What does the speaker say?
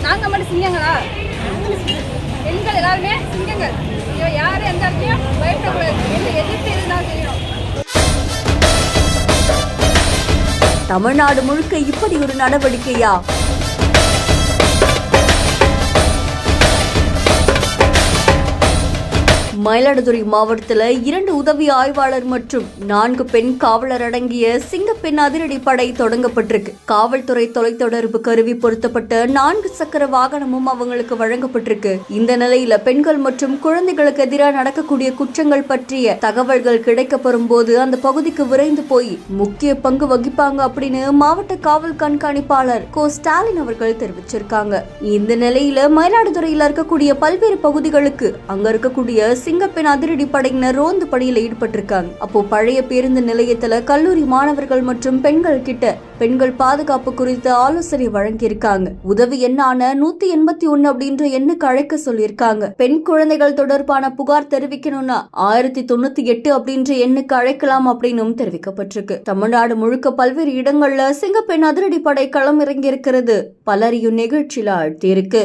நாங்க மட்டும் சிங்கங்களா? பெண்கள் எல்லாருமே சிங்கங்கள். யாரும் எந்த இடத்தையும் பயப்படக்கூடாது. எதிர்த்து இருந்தாலும் செய்யணும். தமிழ்நாடு முழுக்க இப்படி ஒரு நடவடிக்கையா? மயிலாடுதுறை மாவட்டத்தில் 2 உதவி ஆய்வாளர் மற்றும் 4 பெண் காவலர் அடங்கிய சிங்கப்பெண் அதிரடி படை தொடங்கப்பட்டிருக்கு. காவல்துறை தொலைத்தொடர்பு கருவி பொருத்தப்பட்ட 4 சக்கர வாகனமும் அவங்களுக்கு வழங்கப்பட்டிருக்கு. இந்த நிலையில பெண்கள் மற்றும் குழந்தைகளுக்கு எதிராக நடக்கக்கூடிய குற்றங்கள் பற்றிய தகவல்கள் கிடைக்கப்பெறும் போது அந்த பகுதிக்கு விரைந்து போய் முக்கிய பங்கு வகிப்பாங்க அப்படின்னு மாவட்ட காவல் கண்காணிப்பாளர் கோ ஸ்டாலின் அவர்கள் தெரிவிச்சிருக்காங்க. இந்த நிலையில மயிலாடுதுறையில் இருக்கக்கூடிய பல்வேறு பகுதிகளுக்கு அங்க இருக்கக்கூடிய சிங்கப்பெண் அதிரடி படையினர் ரோந்து பணியில் ஈடுபட்டிருக்காங்க. அப்போ பழைய பேருந்து நிலையத்துல கல்லூரி மாணவர்கள் மற்றும் பெண்கள் கிட்ட பெண்கள் பாதுகாப்பு குறித்து ஆலோசனை வழங்கியிருக்காங்க. உதவி எண்ணான 181 அப்படின்ற எண்ணுக்கு அழைக்க சொல்லியிருக்காங்க. பெண் குழந்தைகள் தொடர்பான புகார் தெரிவிக்கணும்னா 1098 அப்படின்ற எண்ணுக்கு அழைக்கலாம் அப்படின்னு தெரிவிக்கப்பட்டிருக்கு. தமிழ்நாடு முழுக்க பல்வேறு இடங்கள்ல சிங்கப்பெண் அதிரடி படை களம் இறங்கி இருக்கிறது பலரையும் நிகழ்ச்சியில ஆழ்த்தியிருக்கு.